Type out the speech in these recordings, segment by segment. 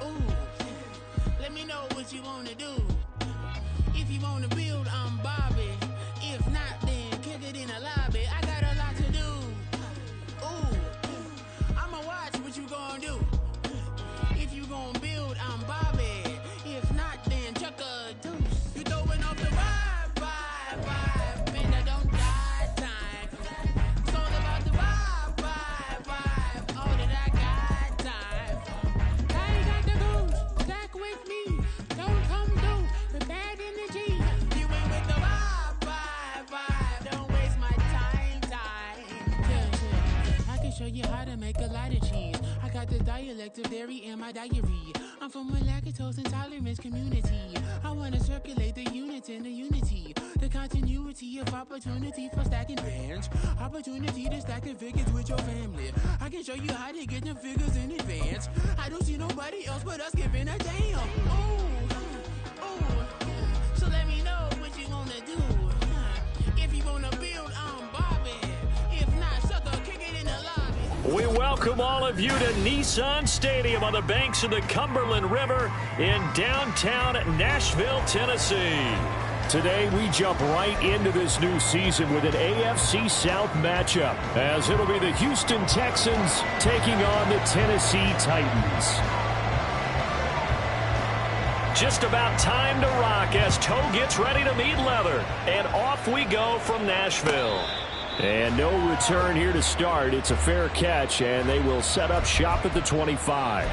Ooh, let me know what you wanna do. If you wanna build, I'm Bobby. If not, then kick it in the lobby. I got a lot to do. Ooh, I'ma watch what you gonna do. If you gonna build, I'm Bobby. If not, then chuck a deuce. You throwing off the vibe, man, I don't die time. It's all about the vibe, all that I got time. I ain't got the goose, back with me. Don't come through with bad energy. You ain't with the vibe, don't waste my time. Yeah. I can show you how to make a lot of cheese. I got the dialect of dairy in my diary. I'm from a lactose intolerance community. I wanna circulate the units in the unity. The continuity of opportunity for stacking bands. Opportunity to stack the figures with your family. I can show you how to get the figures in advance. I don't see nobody else but us giving a damn. Ooh. So let me know what you wanna do. If you wanna build, I'm Bobby. If not, sucker, kick it in the lobby. We welcome all of you to Nissan Stadium on the banks of the Cumberland River in downtown Nashville, Tennessee. Today, we jump right into this new season with an AFC South matchup, as it'll be the Houston Texans taking on the Tennessee Titans. Just about time to rock as toe gets ready to meet leather. And off we go from Nashville. And no return here to start. It's a fair catch, and they will set up shop at the 25.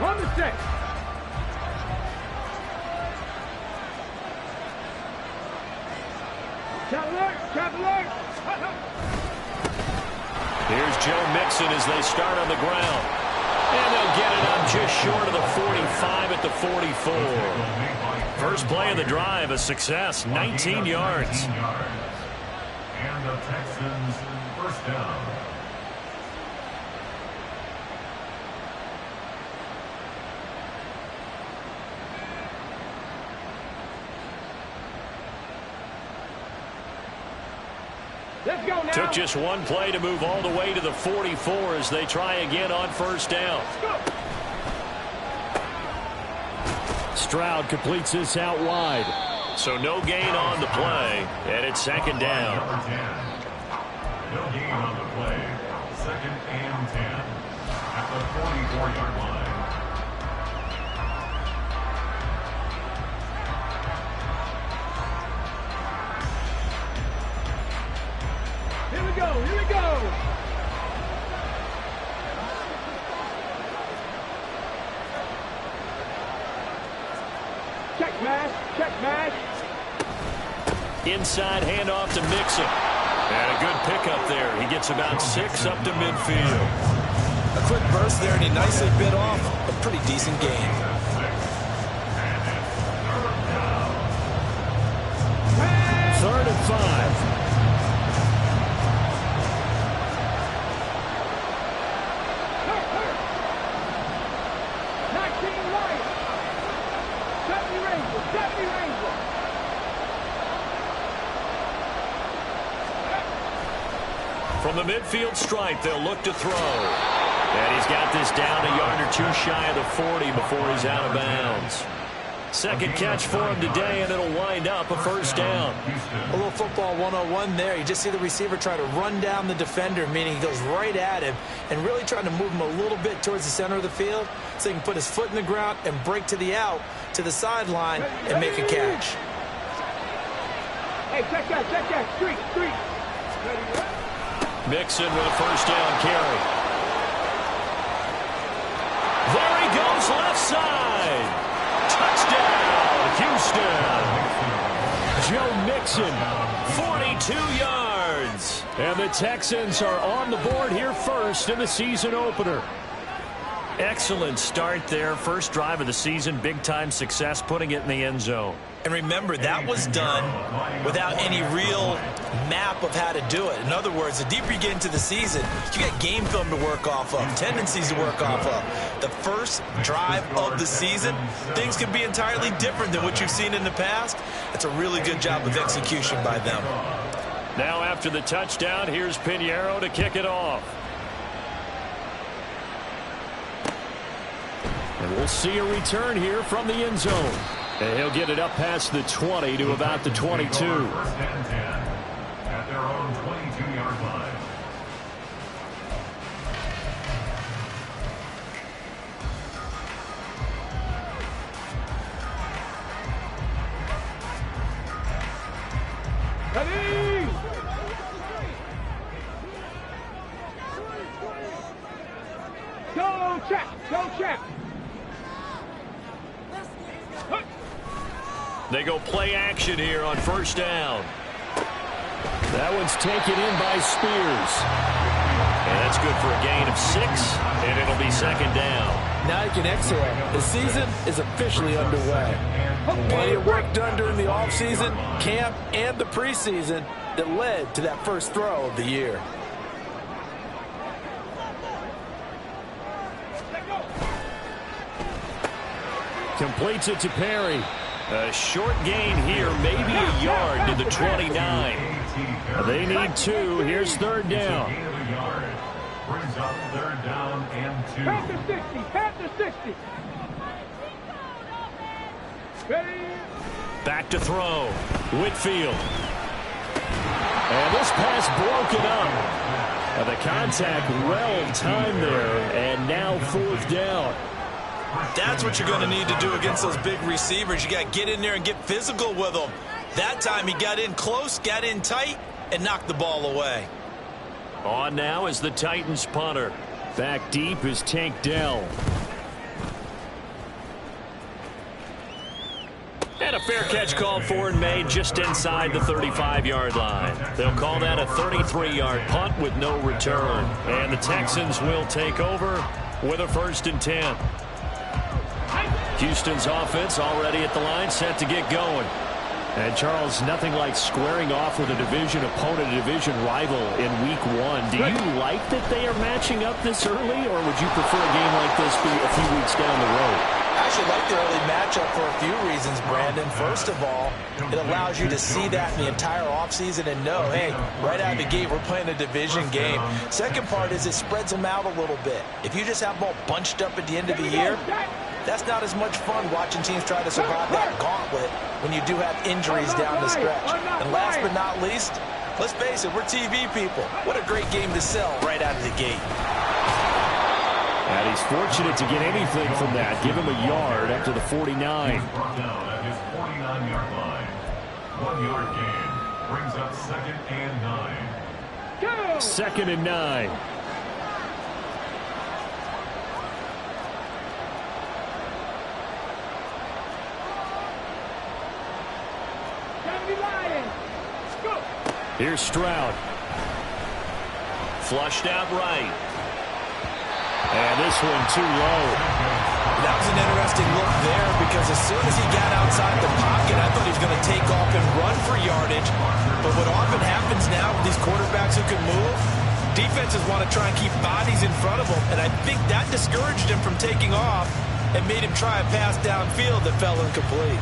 On the stick. Cavalier. Here's Joe Mixon as they start on the ground. And they'll get it up just short of the 45 at the 44. First play of the drive, a success, 19 yards. And the Texans first down. Let's go now. Took just one play to move all the way to the 44 as they try again on first down. Stroud completes this out wide. So no gain on the play, and it's second down. Number 10. No gain on the play. Second and 10 at the 44-yard line. Here we go. Check mash. Inside handoff to Mixon. And a good pickup there. He gets about 6 up to midfield. A quick burst there, and he nicely bit off a pretty decent gain. Third and 5. From the midfield stripe, they'll look to throw. And he's got this down a yard or two shy of the 40 before he's out of bounds. Second catch for him today, and it'll wind up a first down. A little football 101 there. You just see the receiver try to run down the defender, meaning he goes right at him and really trying to move him a little bit towards the center of the field so he can put his foot in the ground and break to the out, to the sideline, and make a catch. Hey, check that. Street. Mixon with a first down carry. There he goes left side. Touchdown, Houston. Joe Mixon. 42 yards. And the Texans are on the board here first in the season opener. Excellent start there. First drive of the season. Big-time success putting it in the end zone. And remember, that was done without any real map of how to do it. In other words, the deeper you get into the season, you got game film to work off of, tendencies to work off of. The first drive of the season, things can be entirely different than what you've seen in the past. It's a really good job of execution by them. Now after the touchdown, here's Pinheiro to kick it off. And we'll see a return here from the end zone. And he'll get it up past the 20 to about the 22. First and 10 at their own 22-yard line. Ready! Go, check! Go, check! They go play action here on first down. That one's taken in by Spears. And that's good for a gain of 6, and it'll be second down. Now you can exhale. The season is officially underway. Plenty of work done during the offseason, camp, and the preseason that led to that first throw of the year. Completes it to Perry. A short gain here, maybe a yard to the 29. They need 2. Here's third down. Brings up third down and 2. Pat the 60! Pat the 60! Ready! Back to throw. Whitfield. And this pass broken up. The contact well timed there, and now fourth down. That's what you're going to need to do against those big receivers. You got to get in there and get physical with them. That time he got in close, got in tight, and knocked the ball away. On now is the Titans punter. Back deep is Tank Dell. And a fair catch called for and made just inside the 35-yard line. They'll call that a 33-yard punt with no return. And the Texans will take over with a 1st and 10. Houston's offense already at the line, set to get going. And Charles, nothing like squaring off with a division opponent, a division rival in week 1. Do you like that they are matching up this early, or would you prefer a game like this be a few weeks down the road? I actually like the early matchup for a few reasons, Brandon. First of all, it allows you to see that in the entire offseason and know, hey, right out of the gate, we're playing a division game. Second part is it spreads them out a little bit. If you just have them all bunched up at the end of the year, that's not as much fun watching teams try to survive that gauntlet when you do have injuries down the stretch. And last but not least, let's face it, we're TV people. What a great game to sell right out of the gate. And he's fortunate to get anything from that. Give him a yard up to the 49. Brought down at his 49-yard line. 1-yard gain brings up 2nd and 9. 2nd and 9. Here's Stroud. Flushed out right. And this one too low. That was an interesting look there because as soon as he got outside the pocket, I thought he was going to take off and run for yardage. But what often happens now with these quarterbacks who can move, defenses want to try and keep bodies in front of them. And I think that discouraged him from taking off and made him try a pass downfield that fell incomplete.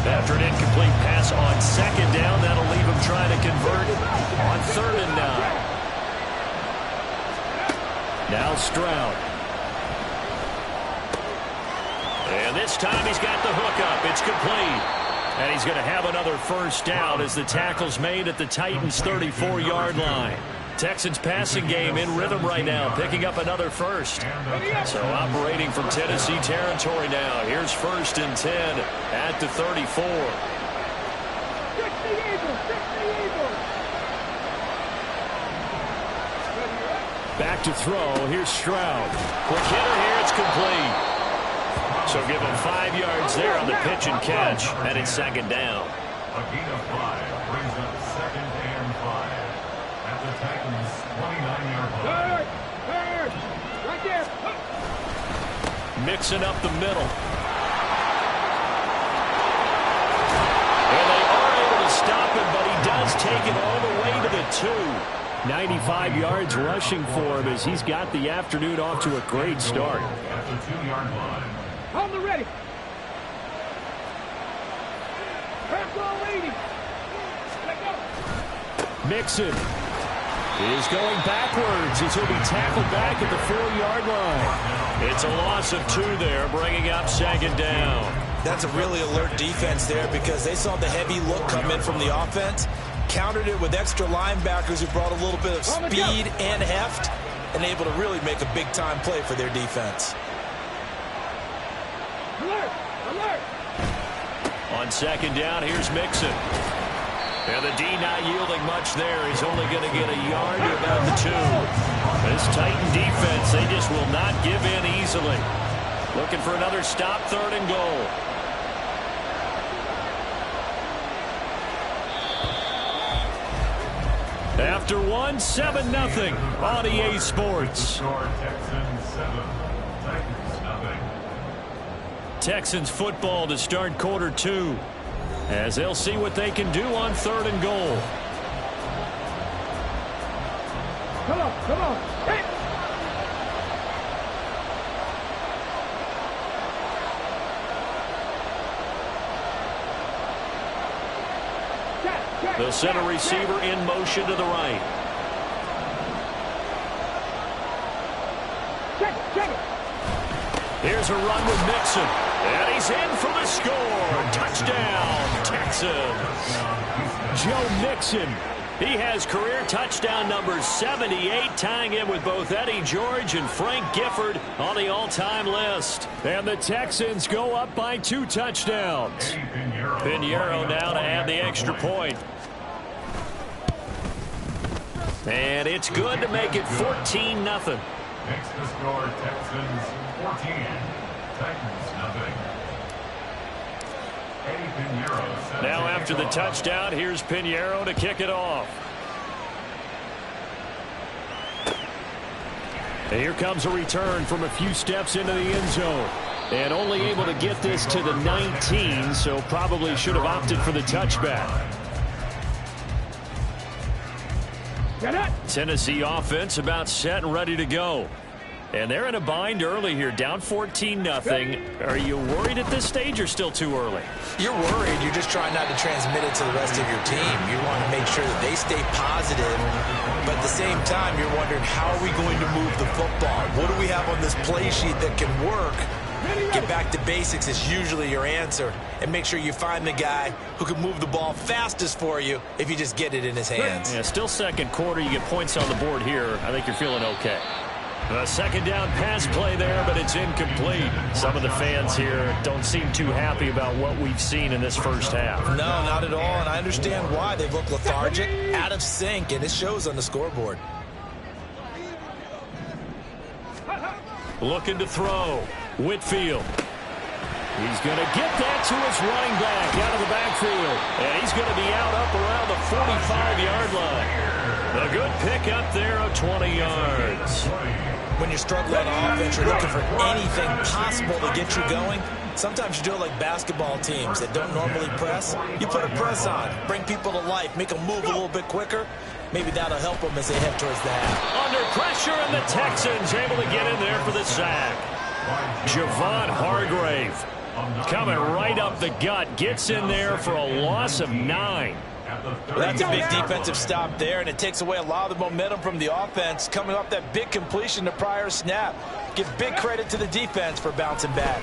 After an incomplete pass on 2nd down, that'll leave him trying to convert on 3rd and 9. Now Stroud. And this time he's got the hook up. It's complete. And he's going to have another first down as the tackle's made at the Titans' 34-yard line. Texans passing game in rhythm right now, picking up another first. So operating from Tennessee territory now. Here's 1st and 10 at the 34. Back to throw. Here's Stroud. Quick hitter here. It's complete. So give him 5 yards there on the pitch and catch. And it's 2nd down. A gain of 5 brings up 2nd and 5 at the Titans' 29-yard line. Third! Right there! Mixing up the middle. And they are able to stop him, but he does take it all the way to the 2. 95 yards rushing for him as he's got the afternoon off to a great start. At the 2-yard line. On the ready. Mixon is going backwards as he'll be tackled back at the 4-yard line. It's a loss of 2 there, bringing up 2nd down. That's a really alert defense there because they saw the heavy look come in from the offense, countered it with extra linebackers who brought a little bit of speed and heft, and able to really make a big-time play for their defense. Alert! Alert! On 2nd down, here's Mixon. And the D not yielding much there. He's only going to get a yard to about the 2. This Titan defense, they just will not give in easily. Looking for another stop, 3rd and goal. After 1, 7-0 on EA Sports. Texans 7, Titans nothing. Texans football to start quarter 2. As they'll see what they can do on 3rd and goal. Come on, come on. Hey! They'll send a receiver in motion to the right. Here's a run with Mixon. And he's in for the score. Touchdown, Texans. Joe Mixon. He has career touchdown number 78, tying him with both Eddie George and Frank Gifford on the all-time list. And the Texans go up by 2 touchdowns. Pinheiro now to add the extra point. And it's good to make it 14-0. Makes the score Texans 14, Titans nothing. Now after the touchdown, here's Pinheiro to kick it off. And here comes a return from a few steps into the end zone. And only able to get this to the 19, so probably should have opted for the touchback. Tennessee offense about set and ready to go. And they're in a bind early here, down 14-0. Are you worried at this stage or still too early? You're worried. You're just trying not to transmit it to the rest of your team. You want to make sure that they stay positive. But at the same time, you're wondering, how are we going to move the football? What do we have on this play sheet that can work? Get back to basics is usually your answer. And make sure you find the guy who can move the ball fastest for you if you just get it in his hands. Yeah, still second quarter. You get points on the board here. I think you're feeling okay. A 2nd down pass play there, but it's incomplete. Some of the fans here don't seem too happy about what we've seen in this first half. No, not at all, and I understand why. They look lethargic, out of sync, and it shows on the scoreboard. Looking to throw. Whitfield. He's going to get that to his running back out of the backfield. And he's going to be out up around the 45-yard line. A good pickup there of 20 yards. When you're struggling on offense, you're looking for anything possible to get you going. Sometimes you do it like basketball teams that don't normally press. You put a press on, bring people to life, make them move a little bit quicker. Maybe that'll help them as they head towards the half. Under pressure, and the Texans able to get in there for the sack. Javon Hargrave coming right up the gut, gets in there for a loss of 9. Well, that's a big defensive stop there, and it takes away a lot of the momentum from the offense coming off that big completion the prior snap. Give big credit to the defense for bouncing back.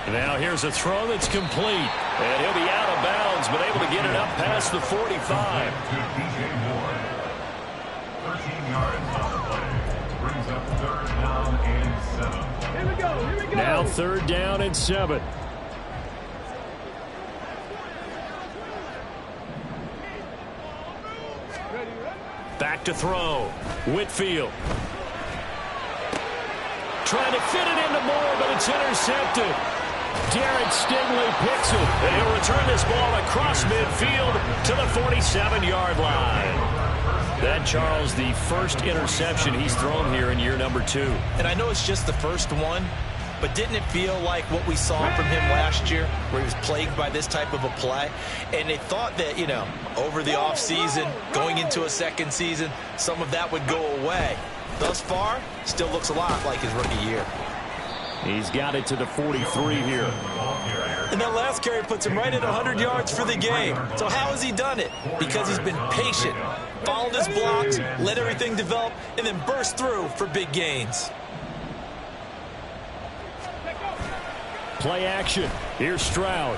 Now here's a throw that's complete, and he'll be out of bounds, but able to get it up past the 45. To DJ Ward. 13 yards on the play. Brings up 3rd down and 7. Here we go, here we go. Now 3rd down and 7. Back to throw. Whitfield. Trying to fit it into Moore, but it's intercepted. Derek Stingley picks it, and he'll return this ball across midfield to the 47-yard line. That, Charles, the first interception he's thrown here in year number 2. And I know it's just the first one, but didn't it feel like what we saw from him last year, where he was plagued by this type of a play? And they thought that, you know, over the offseason, going into a second season, some of that would go away. Thus far, still looks a lot like his rookie year. He's got it to the 43 here. And that last carry puts him right at 100 yards for the game. So how has he done it? Because he's been patient, followed his blocks, let everything develop, and then burst through for big gains. Play action. Here's Stroud.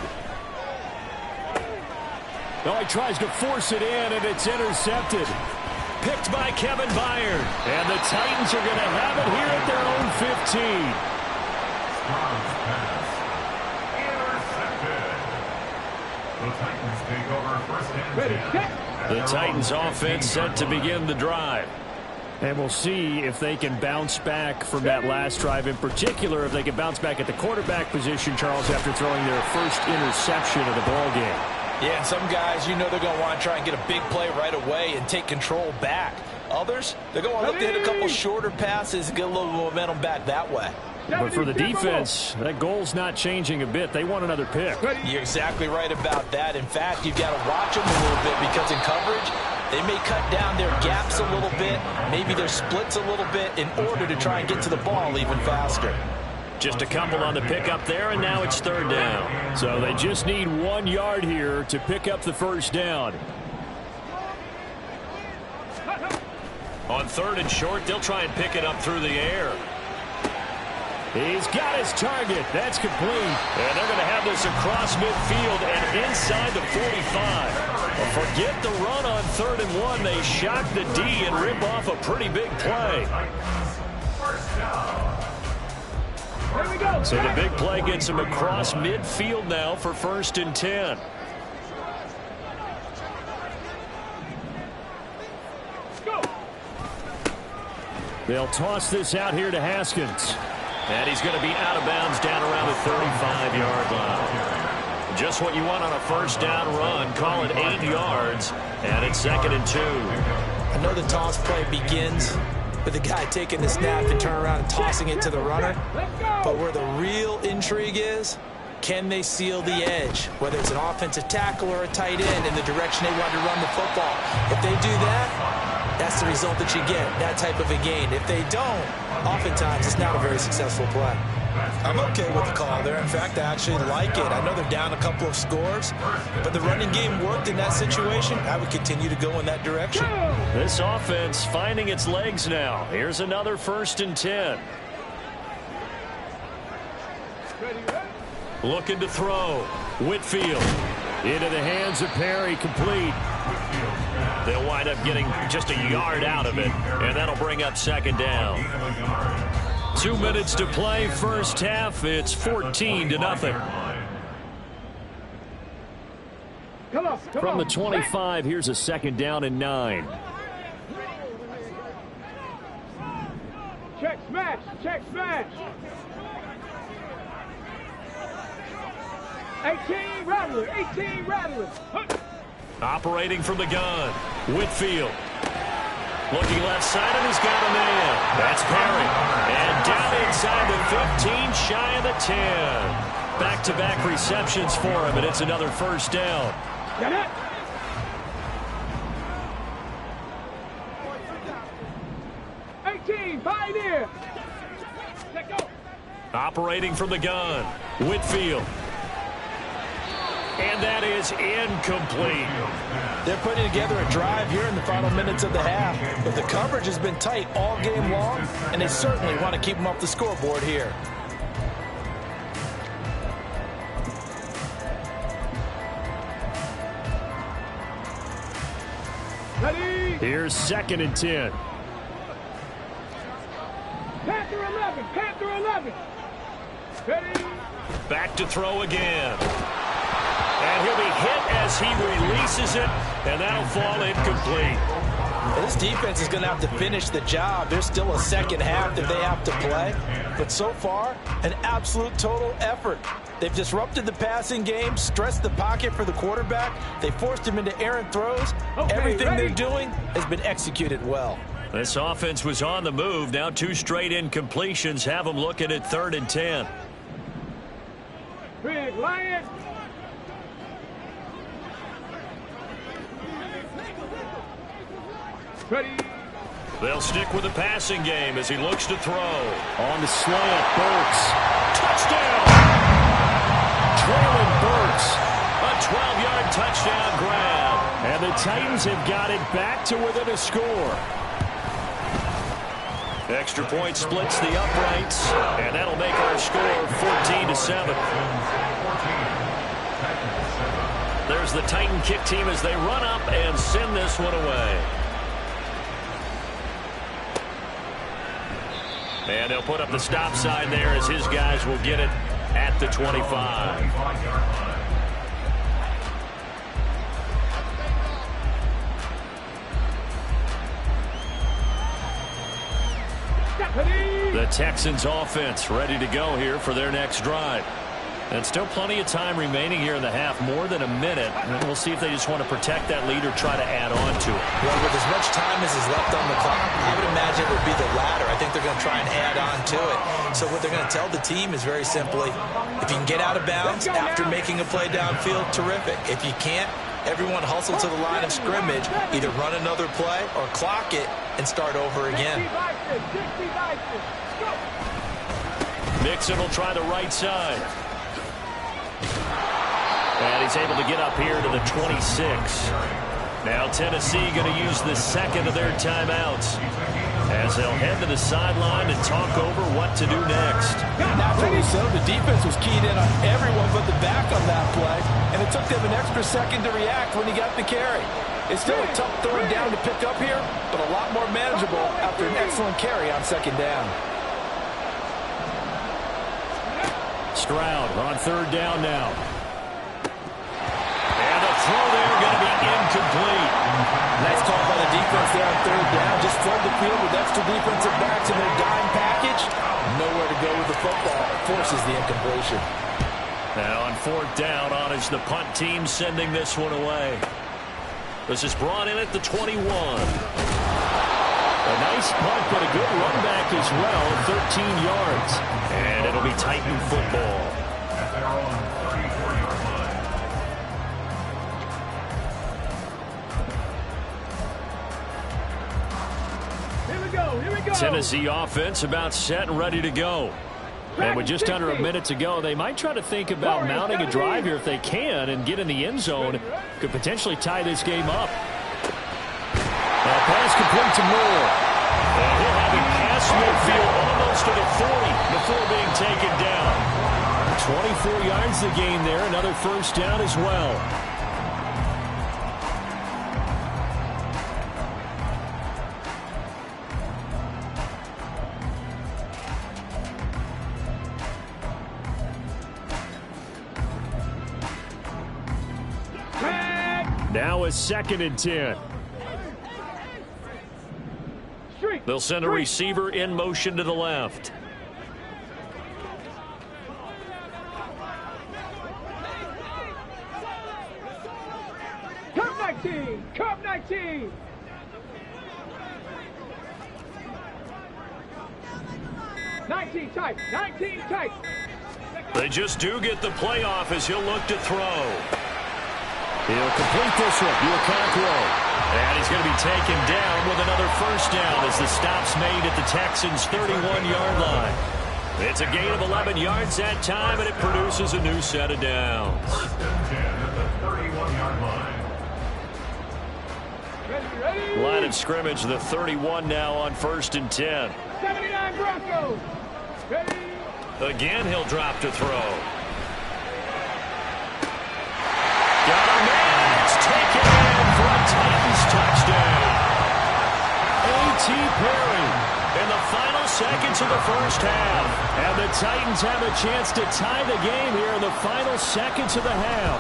Oh, he tries to force it in, and it's intercepted. Picked by Kevin Byard. And the Titans are going to have it here at their own 15. The Titans offense set to begin the drive. And we'll see if they can bounce back from that last drive. In particular, if they can bounce back at the quarterback position, Charles, after throwing their first interception of the ball game. Yeah, and some guys, you know, they're going to want to try and get a big play right away and take control back. Others, they're going to want to look to hit a couple shorter passes and get a little momentum back that way. But for the defense, that goal's not changing a bit. They want another pick. You're exactly right about that. In fact, you've got to watch them a little bit because in coverage, they may cut down their gaps a little bit, maybe their splits a little bit in order to try and get to the ball even faster. Just a couple on the pickup there, and now it's third down. So they just need 1 yard here to pick up the first down. On third and short, they'll try and pick it up through the air. He's got his target. That's complete. And they're going to have this across midfield and inside the 45. Well, forget the run on 3rd and 1. They shock the D and rip off a pretty big play. So the big play gets him across midfield now for 1st and 10. They'll toss this out here to Haskins. And he's going to be out of bounds down around the 35-yard line. Just what you want on a first down run. Call it 8 yards. And it's 2nd and 2. I know the toss play begins with the guy taking the snap and turn around and tossing it to the runner. But where the real intrigue is, can they seal the edge? Whether it's an offensive tackle or a tight end in the direction they want to run the football. If they do that, that's the result that you get, that type of a gain. If they don't, oftentimes it's not a very successful play. I'm okay with the call there. In fact, I actually like it. I know they're down a couple of scores, but the running game worked in that situation. I would continue to go in that direction. This offense finding its legs now. Here's another 1st and 10. Looking to throw. Whitfield into the hands of Perry, complete. They'll wind up getting just a yard out of it, and that'll bring up 2nd down. 2 minutes to play, first half. It's 14-0. From the 25, here's a 2nd down and 9. Check smash, check smash. 18 Rattler, 18 Rattler. Operating from the gun, Whitfield. Looking left side, and he's got a man. That's Perry. And down inside the 15, shy of the 10. Back-to-back receptions for him, and it's another first down. Get it. Pioneer. Let go. Operating from the gun, Whitfield. And that is incomplete. They're putting together a drive here in the final minutes of the half. But the coverage has been tight all game long, and they certainly want to keep them off the scoreboard here. Ready. Here's 2nd and 10. Panther 11. Panther 11. Ready. Back to throw again. And he'll be hit as he releases it, and that'll fall incomplete. Well, this defense is going to have to finish the job. There's still a second half that they have to play. But so far, an absolute total effort. They've disrupted the passing game, stressed the pocket for the quarterback. They forced him into errant throws. Everything they're doing has been executed well. This offense was on the move. Now 2 straight incompletions have them looking at 3rd and 10. Big Lion. Ready. They'll stick with the passing game as he looks to throw. On the slant, Burks. Touchdown! Traylon Burks. A 12-yard touchdown grab. And the Titans have got it back to within a score. Extra point splits the uprights, and that'll make our score 14-7. There's the Titan kick team as they run up and send this one away. And they'll put up the stop sign there as his guys will get it at the 25. The Texans offense ready to go here for their next drive. And still plenty of time remaining here in the half, more than a minute. And we'll see if they just want to protect that lead or try to add on to it. Well, with as much time as is left on the clock, I would imagine it would be the latter. I think they're going to try and add on to it. So what they're going to tell the team is very simply, if you can get out of bounds after making a play downfield, terrific. If you can't, everyone hustle to the line of scrimmage, either run another play or clock it and start over again. Mixon will try the right side. And he's able to get up here to the 26. Now Tennessee going to use the second of their timeouts as they'll head to the sideline and talk over what to do next. Naturally so, the defense was keyed in on everyone but the back on that play, and it took them an extra second to react when he got the carry. It's still a tough 3rd down to pick up here, but a lot more manageable after an excellent carry on 2nd down. Stroud on 3rd down now. And the throw there going to be incomplete. Nice call by the defense there on 3rd down. Just flood the field with extra defensive backs in their dime package. Nowhere to go with the football. Forces the incompletion. Now on 4th down, on is the punt team sending this one away. This is brought in at the 21. A nice punt, but a good run back as well, 13 yards. And it'll be Titan football. At their own 34-yard line. Here we go. Tennessee offense about set and ready to go. And with just under a minute to go, they might try to think about mounting a drive here if they can and get in the end zone. Could potentially tie this game up. That pass complete to Moore. And he'll have it past midfield almost to the 40 before being taken down. 24 yards the gain there. Another 1st down as well. Now a 2nd and 10. They'll send a receiver in motion to the left. Curve 19. Curve 19. Tight. 19 tight. They just do get the playoff as he'll look to throw. He'll complete this one. Okonkwo. And he's going to be taken down with another 1st down as the stop's made at the Texans' 31-yard line. It's a gain of 11 yards that time, and it produces a new set of downs. 1st and 10 at the 31-yard line. Ready. Line of scrimmage, the 31 now on 1st and 10. 79 Broncos. Ready. Again, he'll drop to throw. Got a man. It's taken in for a Titans touchdown. A.T. Perry. In the final seconds of the 1st half. And the Titans have a chance to tie the game here in the final seconds of the half.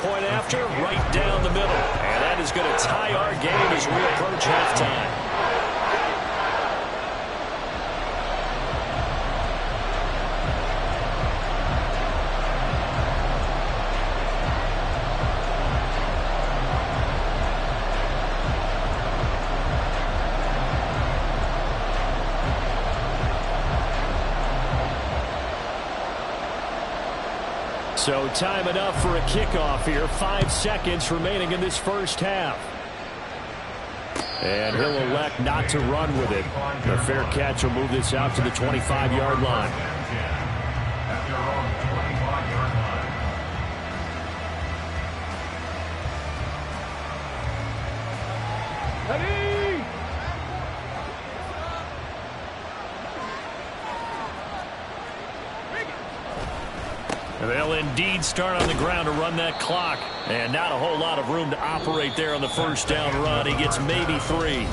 Point after, right down the middle. And that is going to tie our game as we approach halftime. So time enough for a kickoff here. 5 seconds remaining in this first half. And he'll elect not to run with it. A fair catch will move this out to the 25-yard line. They'll indeed start on the ground to run that clock. And not a whole lot of room to operate there on the first down run. He gets maybe 3.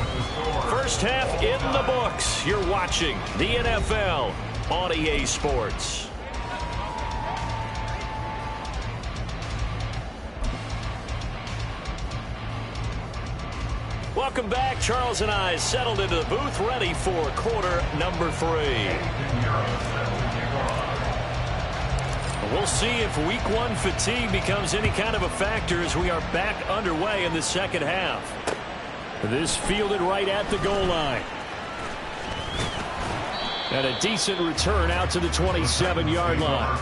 First half in the books. You're watching the NFL on EA Sports. Welcome back. Charles and I settled into the booth, ready for quarter number 3. We'll see if week 1 fatigue becomes any kind of a factor as we are back underway in the second half. This fielded right at the goal line. And a decent return out to the 27-yard line.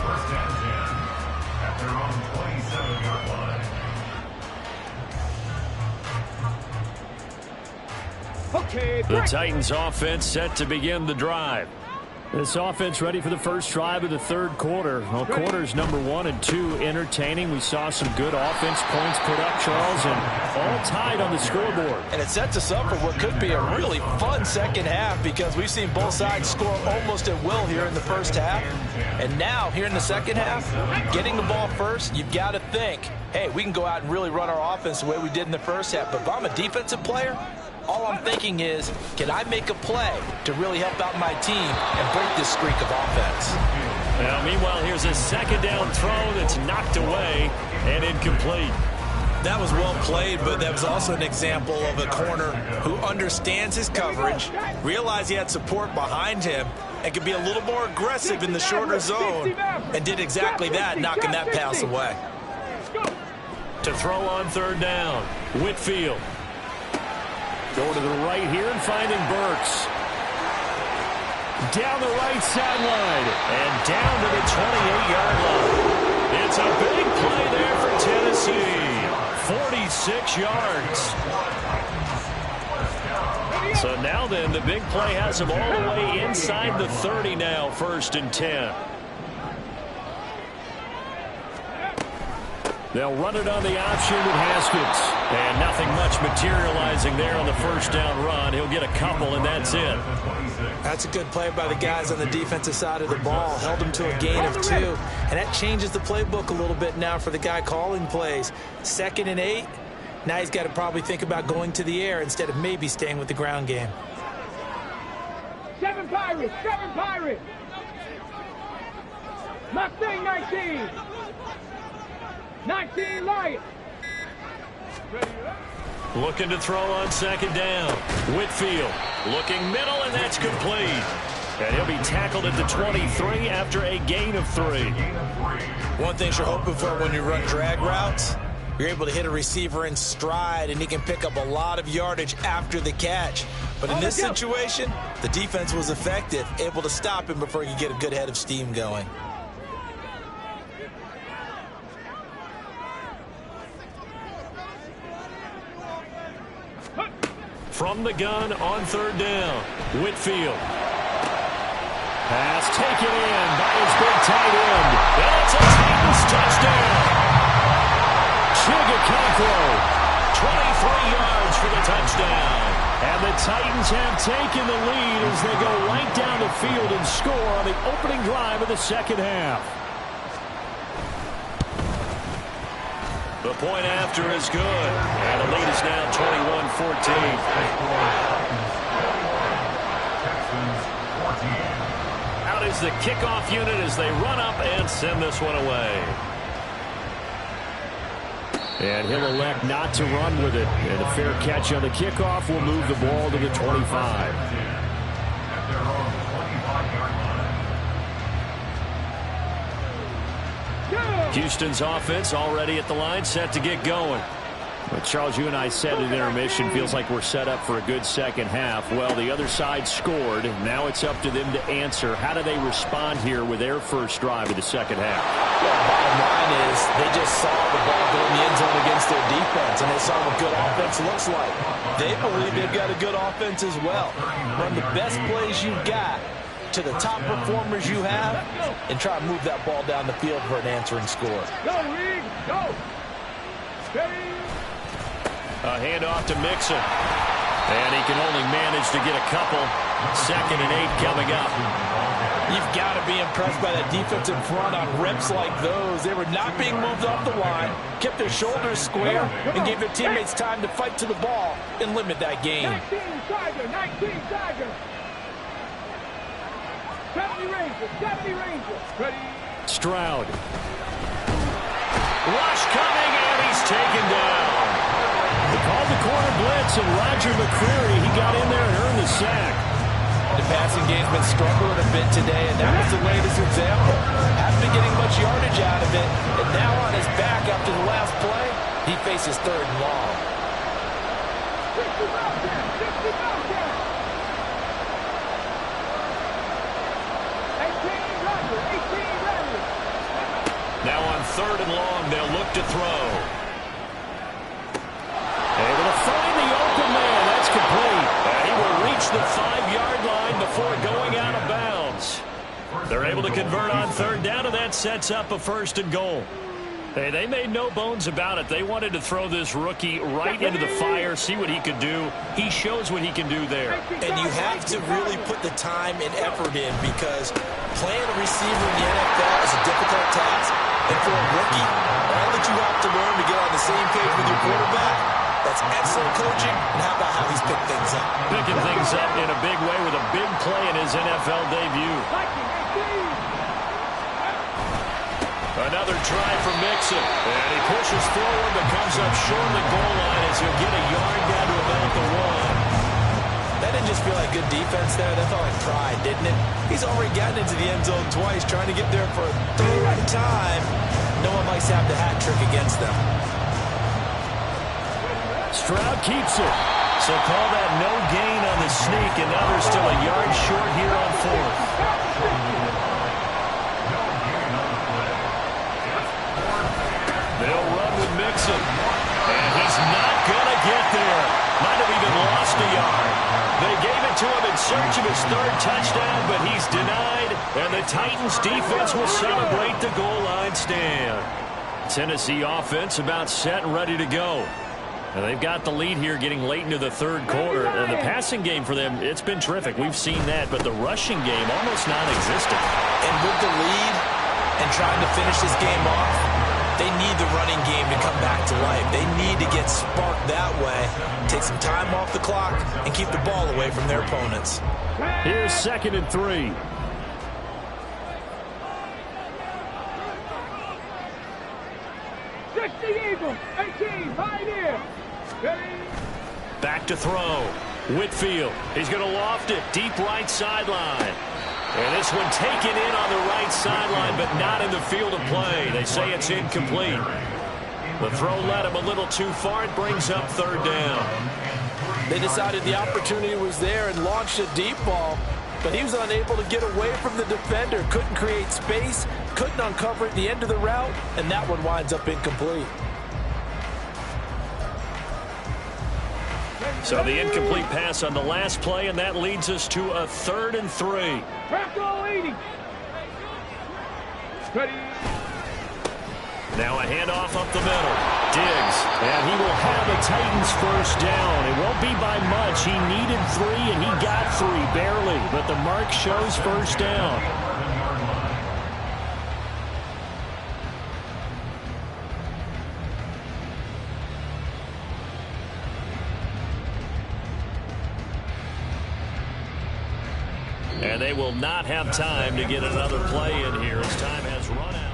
At their own 27-yard line. Okay, The Titans offense set to begin the drive. This offense ready for the first drive of the third quarter. Well, quarters number 1 and 2 entertaining. We saw some good offense points put up, Charles, and all tied on the scoreboard. And it sets us up for what could be a really fun second half because we've seen both sides score almost at will here in the first half. And now, here in the second half, getting the ball first, you've got to think, hey, we can go out and really run our offense the way we did in the first half. But if I'm a defensive player, all I'm thinking is, can I make a play to really help out my team and break this streak of offense? Now, meanwhile, here's a second down throw that's knocked away and incomplete. That was well played, but that was also an example of a corner who understands his coverage, realized he had support behind him, and could be a little more aggressive in the shorter zone, and did exactly that, knocking that pass away. To throw on third down, Whitfield. Going to the right here and finding Burks. Down the right sideline and down to the 28-yard line. It's a big play there for Tennessee. 46 yards. So now then, the big play has him all the way inside the 30 now, 1st and 10. They'll run it on the option with Haskins. And nothing much materializing there on the first down run. He'll get a couple, and that's it. That's a good play by the guys on the defensive side of the ball. Held him to a gain of 2. And that changes the playbook a little bit now for the guy calling plays. 2nd and 8. Now he's got to probably think about going to the air instead of maybe staying with the ground game. 7 Pirates, 7 Pirates. Mustang 19. 19 Lions. Looking to throw on second down. Whitfield looking middle, and that's complete. And he'll be tackled at the 23 after a gain of 3. One thing you're hoping for when you run drag routes, you're able to hit a receiver in stride, and he can pick up a lot of yardage after the catch. But in this situation, the defense was effective, able to stop him before he could get a good head of steam going. From the gun on third down, Whitfield. Pass taken in by his big tight end. And it's a Titans touchdown. Chigakonkwo, 23 yards for the touchdown. And the Titans have taken the lead as they go right down the field and score on the opening drive of the second half. The point after is good, and the lead is now 21-14. Out is the kickoff unit as they run up and send this one away. And he'll elect not to run with it. And a fair catch on the kickoff will move the ball to the 25. Houston's offense already at the line, set to get going. Well, Charles, you and I said at intermission, feels like we're set up for a good second half. Well, the other side scored. Now it's up to them to answer. How do they respond here with their first drive of the second half? Well, bottom line is they just saw the ball go in the end zone against their defense, and they saw what good offense looks like. They believe they've got a good offense as well. Run the best plays you've got to the top performers you have, and try to move that ball down the field for an answering score. Go, Reed, go. Steady. A handoff to Mixon. And he can only manage to get a couple. 2nd and 8 coming up. You've got to be impressed by that defense in front on reps like those. They were not being moved off the line, kept their shoulders square, and gave their teammates time to fight to the ball and limit that gain. 19 Tiger, 19 Tiger. 70 Rangers, 70 Rangers. Ready. Stroud. Rush coming, and he's taken down. They called the corner blitz, and Roger McCreary, he got in there and earned the sack. The passing game's been struggling a bit today, and that was the latest example. Hasn't been getting much yardage out of it, and now on his back after the last play, he faces 3rd and long. 60 Mountain, 60 Mountain. 18 Roger, 18 Roger. Now on 3rd and long, they'll look to throw. Able to find the open man. That's complete. And he will reach the 5-yard line before going out of bounds. They're able to convert on 3rd down, and that sets up a 1st and goal. Hey, they made no bones about it. They wanted to throw this rookie right into the fire, see what he could do. He shows what he can do there. And you have to really put the time and effort in, because playing a receiver in the NFL is a difficult task. And for a rookie, all that you have to learn to get on the same page with your quarterback, that's excellent coaching. And how about how he's picked things up? Picking things up in a big way with a big play in his NFL debut. Another try for Mixon. And he pushes forward but comes up short of the goal line as he'll get a yard down to about the 1. That didn't just feel like good defense there. That felt like pride, didn't it? He's already gotten into the end zone twice, trying to get there for a 3rd time. No one likes to have the hat trick against them. Stroud keeps it. So call that no gain on the sneak, and now they're still a yard short here on 4th. They'll run with Mixon. And he's not going to get there. Might have even lost a yard. They gave it to him in search of his 3rd touchdown, but he's denied. And the Titans defense will celebrate the goal line stand. Tennessee offense about set and ready to go. And they've got the lead here getting late into the 3rd quarter. And the passing game for them, it's been terrific. We've seen that, but the rushing game almost non-existent. And with the lead and trying to finish this game off, they need the running game to come back to life. They need to get sparked that way, take some time off the clock, and keep the ball away from their opponents. Here's 2nd and 3. Eagles, 18, Pioneer. Back to throw. Whitfield. He's going to loft it. Deep right sideline. And this one taken in on the right sideline, but not in the field of play. They say it's incomplete. The throw led him a little too far. It brings up 3rd down. They decided the opportunity was there and launched a deep ball, but he was unable to get away from the defender. Couldn't create space, couldn't uncover at the end of the route, and that one winds up incomplete. So the incomplete pass on the last play, and that leads us to a 3rd and 3. Now a handoff up the middle. Diggs, and he will have the Titans 1st down. It won't be by much. He needed 3, and he got 3, barely. But the mark shows 1st down. And they will not have time to get another play in here as time has run out.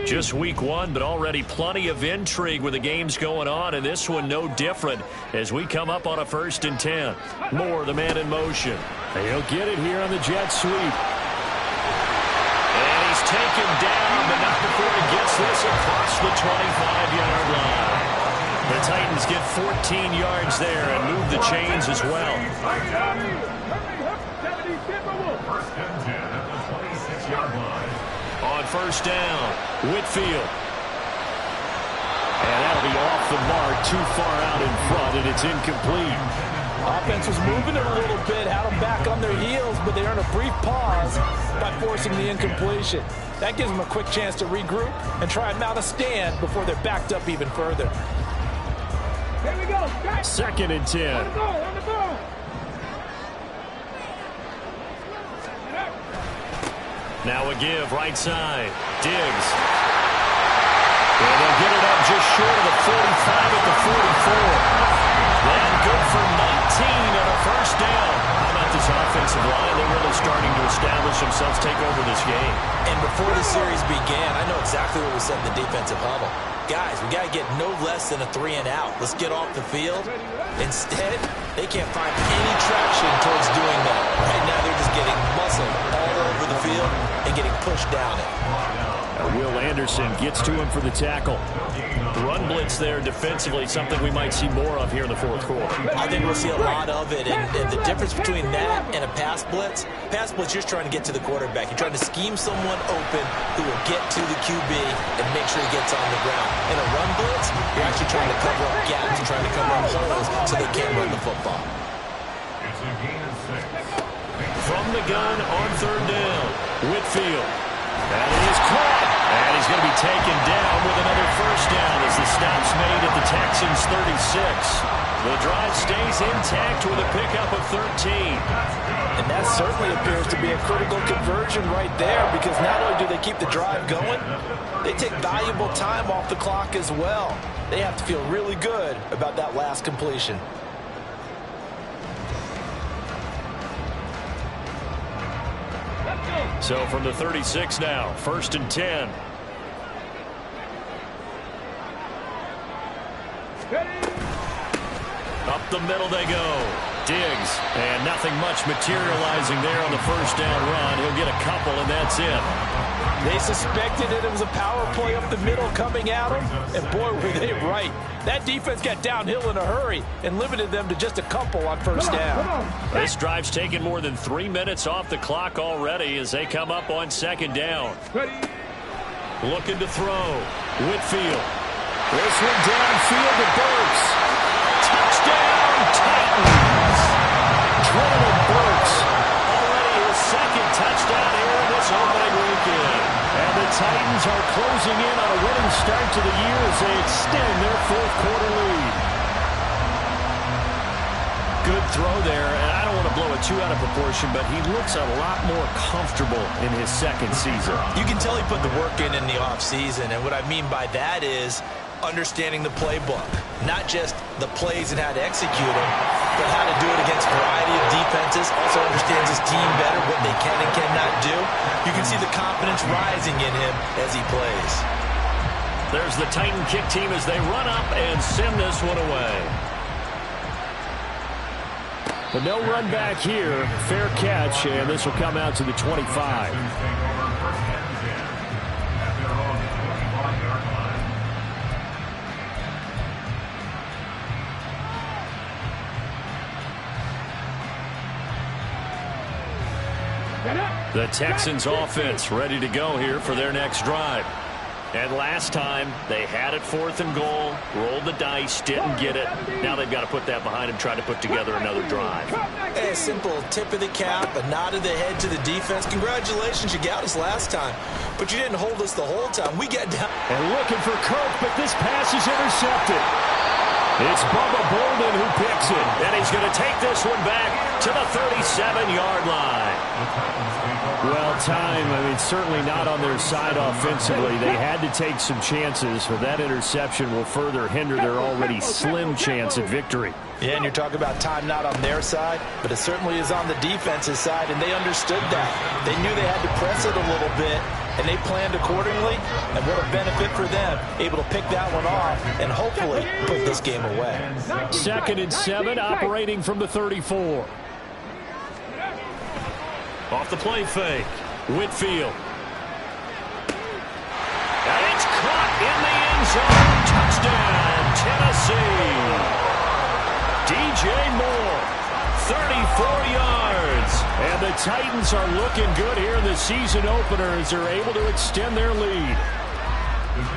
Just week 1, but already plenty of intrigue with the games going on, and this one no different as we come up on a 1st and 10. Moore, the man in motion. He'll get it here on the jet sweep. And he's taken down, but not before he gets this across the 25-yard line. The Titans get 14 yards there and move the chains as well. First and 10 at the 26-yard line. On first down, Whitfield. And that'll be off the mark, too far out in front, and it's incomplete. Offense was moving it a little bit, had them back on their heels, but they earned a brief pause by forcing the incompletion. That gives them a quick chance to regroup and try and mount a stand before they're backed up even further. Here we go. Second and 10. On the ball, on the ball. Now a give, right side. Diggs. And they'll get it up just short of the 45 at the 44. Then good for 19 on a first down. How about this offensive line? They're really starting to establish themselves, take over this game. And before the series began, I know exactly what we said in the defensive huddle. Guys, we got to get no less than a 3-and-out. Let's get off the field. Instead, they can't find any traction towards doing that. Right now, they're just getting muscled all over the field and getting pushed down it. Will Anderson gets to him for the tackle. Run blitz there defensively, something we might see more of here in the fourth quarter. I think we'll see a lot of it, and the difference between that and a pass blitz, you're just trying to get to the quarterback. You're trying to scheme someone open who will get to the QB and make sure he gets on the ground. In a run blitz, you're actually trying to cover up gaps, trying to cover up holes so they can't run the football. It's a gain of 6. From the gun on third down, Whitfield. And it is caught. And he's going to be taken down with another first down as the stop's made at the Texans' 36. The drive stays intact with a pickup of 13. And that certainly appears to be a critical conversion right there, because not only do they keep the drive going, they take valuable time off the clock as well. They have to feel really good about that last completion. So from the 36 now, first and 10. Up the middle they go. Diggs. And nothing much materializing there on the first down run. He'll get a couple, and that's it. They suspected it was a power play up the middle coming at them, and boy, were they right. That defense got downhill in a hurry and limited them to just a couple on first down. This drive's taken more than 3 minutes off the clock already as they come up on second down. Looking to throw. Whitfield. This one downfield to Burks. Touchdown, Titans! Treylon Burks. Already his second touchdown here in this opening weekend. And the Titans are closing in on a winning start to the year as they extend their fourth quarter lead. Good throw there, and I don't want to blow it too out of proportion, but he looks a lot more comfortable in his second season. You can tell he put the work in the offseason, and what I mean by that is understanding the playbook. Not just the plays and how to execute them, but how to do it against a variety of defenses. Also understands his team better, what they can and cannot do. You can see the confidence rising in him as he plays. There's the Titan kick team as they run up and send this one away. But no run back here. Fair catch, and this will come out to the 25. The Texans offense ready to go here for their next drive. And last time, they had it fourth and goal, rolled the dice, didn't get it. Now they've got to put that behind them, try to put together another drive. A simple tip of the cap, a nod of the head to the defense. Congratulations, you got us last time. But you didn't hold us the whole time. We got down. And looking for Kirk, but this pass is intercepted. It's Bubba Bolden who picks it. And he's going to take this one back to the 37-yard line. Well, time, certainly not on their side offensively. They had to take some chances, but that interception will further hinder their already slim chance at victory. Yeah, and you're talking about time not on their side, but it certainly is on the defense's side, and they understood that. They knew they had to press it a little bit, and they planned accordingly, and what a benefit for them, able to pick that one off and hopefully put this game away. 2nd and 7, operating from the 34. Off the play fake, Whitfield. end-zone touchdown, Tennessee. DJ Moore, 34 yards. And the Titans are looking good here in the season opener as they're able to extend their lead.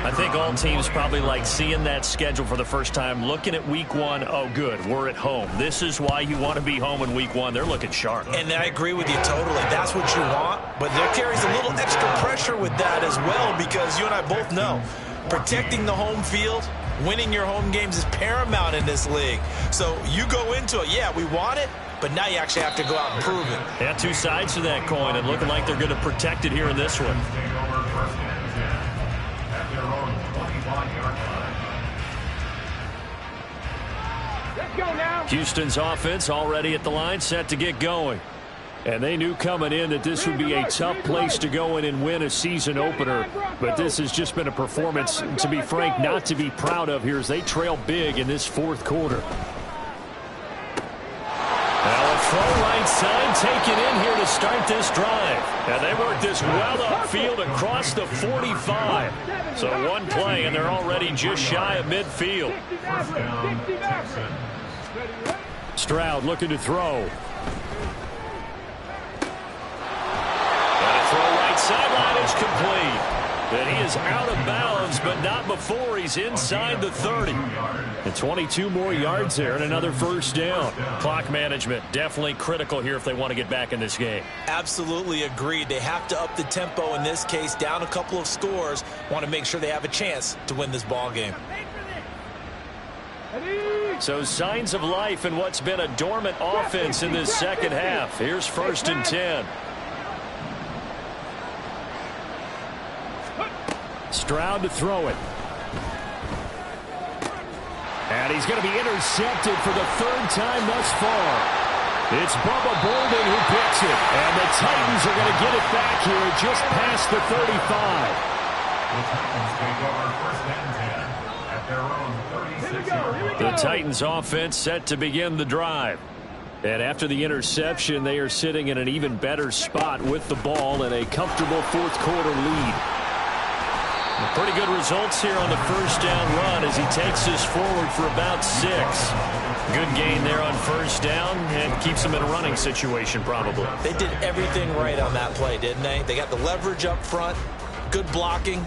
I think all teams probably like seeing that schedule for the first time, looking at week one. Oh, good, we're at home. This is why you want to be home in week one. They're looking sharp. And I agree with you totally. That's what you want. But there carries a little extra pressure with that as well, because you and I both know protecting the home field, winning your home games is paramount in this league. So you go into it, yeah, we want it, but now you actually have to go out and prove it. Yeah, two sides to that coin, and looking like they're going to protect it here in this one. Houston's offense already at the line, set to get going. And they knew coming in that this would be a tough place to go in and win a season opener. But this has just been a performance, to be frank, not to be proud of here as they trail big in this fourth quarter. Now a throw right side taken in here to start this drive. And they work this well upfield across the 45. So one play, and they're already just shy of midfield. Stroud looking to throw. Throw right sideline is complete. And he is out of bounds, but not before he's inside the 30. And 22 more yards there and another first down. Clock management definitely critical here if they want to get back in this game. Absolutely agreed. They have to up the tempo in this case, down a couple of scores. Want to make sure they have a chance to win this ball game. So signs of life in what's been a dormant offense in this second half. Here's 1st and 10. Stroud to throw it. And he's going to be intercepted for the 3rd time thus far. It's Bubba Bolden who picks it. And the Titans are going to get it back here just past the 35. The Titans take over 1st and 10 at their own 36-yard line. The Titans offense set to begin the drive. And after the interception, they are sitting in an even better spot with the ball and a comfortable 4th quarter lead. Pretty good results here on the first down run as he takes this forward for about 6. Good gain there on first down and keeps him in a running situation probably. They did everything right on that play, didn't they? They got the leverage up front, good blocking,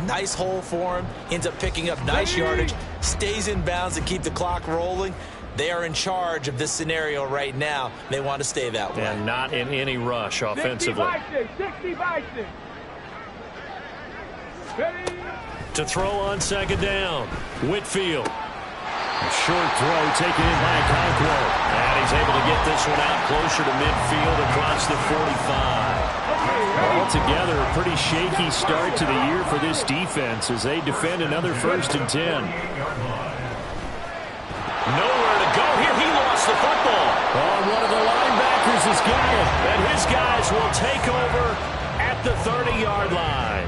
nice hole for him, ends up picking up nice yardage, stays in bounds and keep the clock rolling. They are in charge of this scenario right now. They want to stay that way. And not in any rush offensively. 60 by 6. To throw on 2nd down, Whitfield. A short throw taken in by Conquo. And he's able to get this one out closer to midfield across the 45. Altogether, a pretty shaky start to the year for this defense as they defend another 1st and 10. Nowhere to go here. He lost the football. Oh, one of the linebackers has got it. And his guys will take over at the 30-yard line.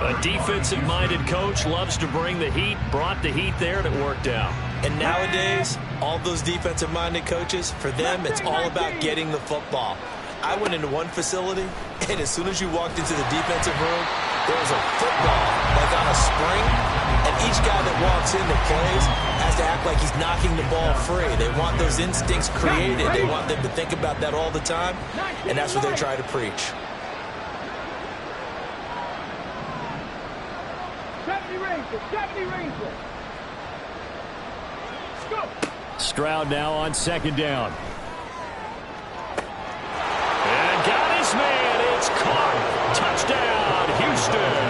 A defensive-minded coach loves to bring the heat, brought the heat there, and it worked out. And nowadays, all those defensive-minded coaches, for them, it's all about getting the football. I went into one facility, and as soon as you walked into the defensive room, there was a football, like on a spring, and each guy that walks in that plays has to act like he's knocking the ball free. They want those instincts created. They want them to think about that all the time, and that's what they try to preach. 70 Rangers. Go. Stroud now on 2nd down. And got his man. It's caught. Touchdown, Houston.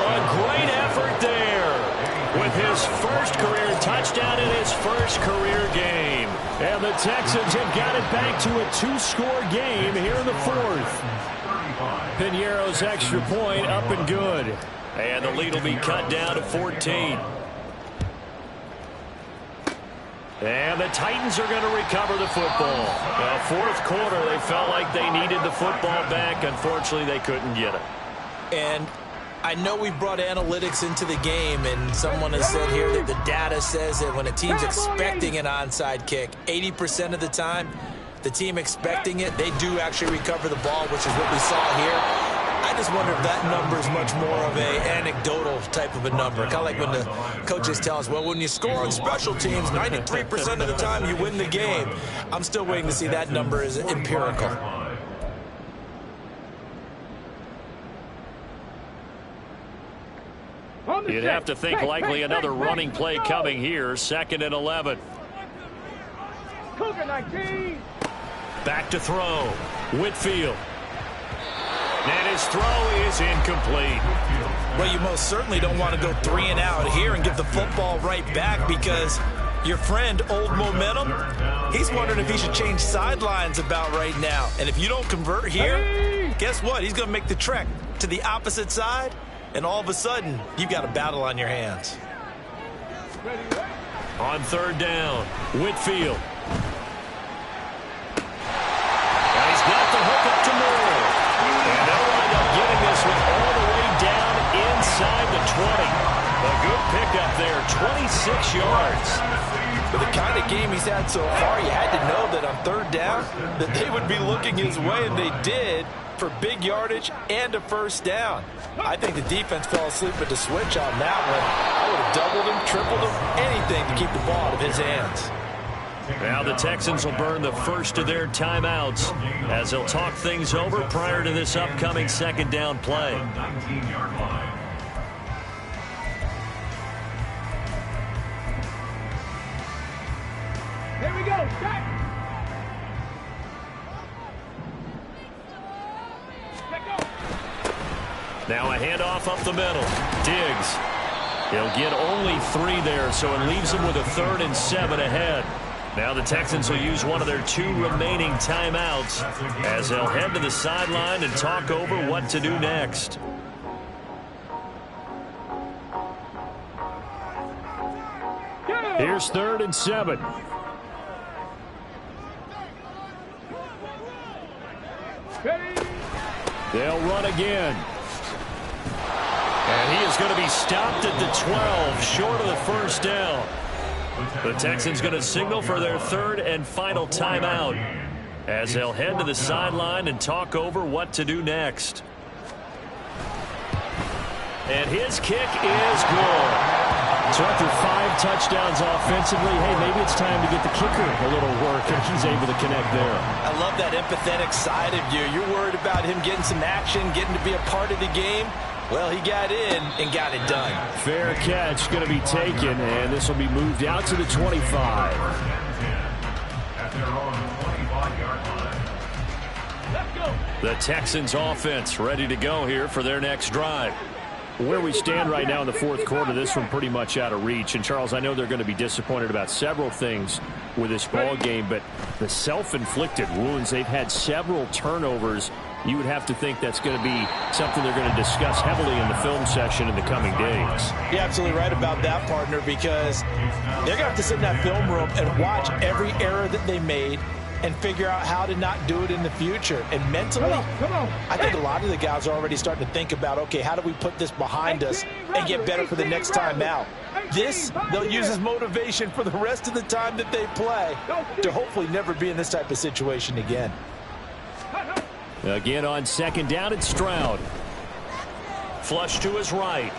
A great effort there with his first career touchdown in his first career game. And the Texans have got it back to a 2-score game here in the 4th. Piñeiro's extra point up and good. And the lead will be cut down to 14. And the Titans are going to recover the football. Now, 4th quarter, they felt like they needed the football back. Unfortunately, they couldn't get it. And I know we brought analytics into the game, and someone has said here that the data says that when a team's expecting an onside kick, 80% of the time, the team expecting it, they do actually recover the ball, which is what we saw here. I I just wonder if that number is much more of a anecdotal type of a number. Kind of like when the coaches tell us, well, when you score on special teams, 93% of the time you win the game. I'm still waiting to see that number is empirical. You'd have to think likely another running play coming here. 2nd and 11. Cougar 19. Back to throw. Whitfield. And his throw is incomplete. Well, you most certainly don't want to go 3 and out here and give the football right back, because your friend, Old Momentum, he's wondering if he should change sidelines about right now. And if you don't convert here, guess what? He's going to make the trek to the opposite side, and all of a sudden, you've got a battle on your hands. On 3rd down, Whitfield. And he's got the hook up to Moore. And they'll wind up getting this one all the way down inside the 20. A good pickup there, 26 yards. With the kind of game he's had so far, you had to know that on 3rd down that they would be looking his way, and they did, for big yardage and a 1st down. I think the defense fell asleep at the switch on that one. I would have doubled him, tripled him, anything to keep the ball out of his hands. Now the Texans will burn the first of their timeouts as they'll talk things over prior to this upcoming 2nd down play. 19-yard line. Here we go. Check. Now a handoff up the middle. Diggs. He'll get only 3 there, so it leaves him with a 3rd and 7 ahead. Now the Texans will use one of their 2 remaining timeouts as they'll head to the sideline and talk over what to do next. Here's 3rd and 7. They'll run again. And he is going to be stopped at the 12, short of the 1st down. The Texans going to signal for their 3rd and final timeout as they'll head to the sideline and talk over what to do next. And his kick is good. So after 5 touchdowns offensively, hey, maybe it's time to get the kicker a little work, and he's able to connect there. I love that empathetic side of you. You're worried about him getting some action, getting to be a part of the game. Well, he got in and got it done. Fair catch going to be taken, and this will be moved out to the 25. At their own 25-yard line. Let's go. The Texans offense ready to go here for their next drive. Where we stand right now in the 4th quarter, this one pretty much out of reach. And, Charles, I know they're going to be disappointed about several things with this ball game, but the self-inflicted wounds, they've had several turnovers. You would have to think that's going to be something they're going to discuss heavily in the film session in the coming days. You're absolutely right about that, partner, because they're going to have to sit in that film room and watch every error that they made and figure out how to not do it in the future. And mentally, Come on. I think a lot of the guys are already starting to think about, okay, how do we put this behind us and get better for the next time out? This, they'll use as motivation for the rest of the time that they play to hopefully never be in this type of situation again. Again on 2nd down, it's Stroud. Flush to his right.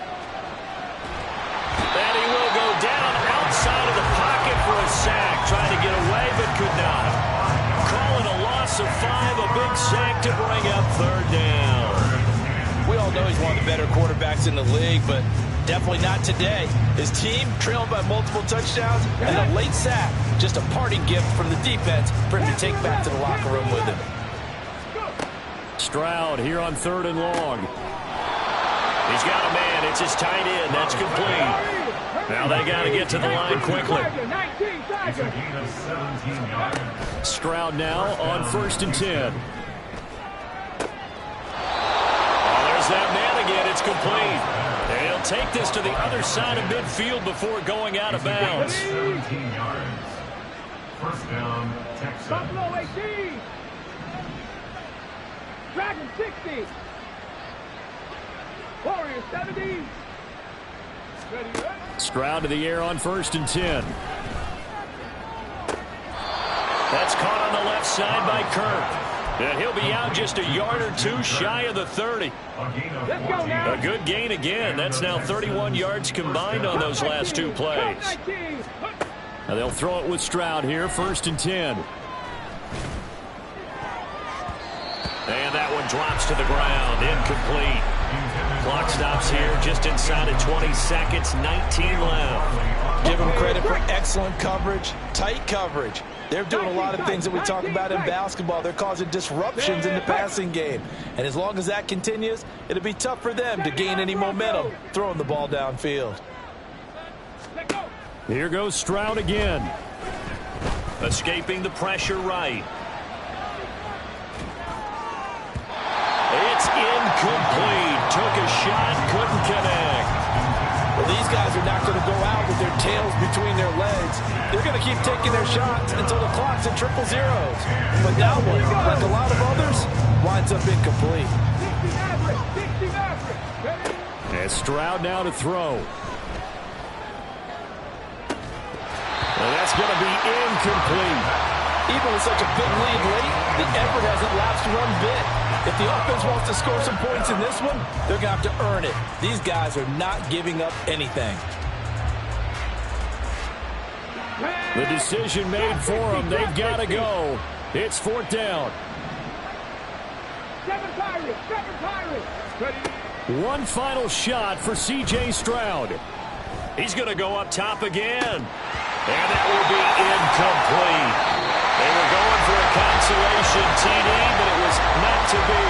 And he will go down outside of the pocket for a sack. Trying to get away, but could not. Calling a loss of 5, a big sack to bring up 3rd down. We all know he's one of the better quarterbacks in the league, but definitely not today. His team trailing by multiple touchdowns and a late sack. Just a parting gift from the defense for him to take back to the locker room with him. Stroud here on 3rd and long. He's got a man. It's his tight end. That's complete. Now they got to get to the line quickly. It's a gain of 17 yards. Stroud now on 1st and 10. There's that man again. It's complete. And he'll take this to the other side of midfield before going out of bounds. 17 yards. 1st down, Texans. Buffalo 18. Dragon 60. Warriors 70. Ready. Stroud to the air on 1st and 10. That's caught on the left side by Kirk. And he'll be out just a yard or two shy of the 30. Let's go now. A good gain again. That's now 31 yards combined on those last two plays. Now they'll throw it with Stroud here, 1st and 10. And that one drops to the ground, incomplete. Clock stops here just inside of 20 seconds, 19 left. Give them credit for excellent coverage, tight coverage. They're doing a lot of things that we talk about in basketball. They're causing disruptions in the passing game. And as long as that continues, it'll be tough for them to gain any momentum throwing the ball downfield. Here goes Stroud again. Escaping the pressure right. It's incomplete. Took a shot, couldn't connect. Well, these guys are not going to go out with their tails between their legs. They're going to keep taking their shots until the clock's at triple zeros. But that one, like a lot of others, winds up incomplete. And Stroud now to throw. Well, that's going to be incomplete. Even with such a big lead late, the effort hasn't lapsed one bit. If the offense wants to score some points in this one, they're going to have to earn it. These guys are not giving up anything. The decision made for them. They've got to go. It's 4th down. One final shot for C.J. Stroud. He's going to go up top again. And that will be incomplete. They were going for a consolation TD, but it was not to be.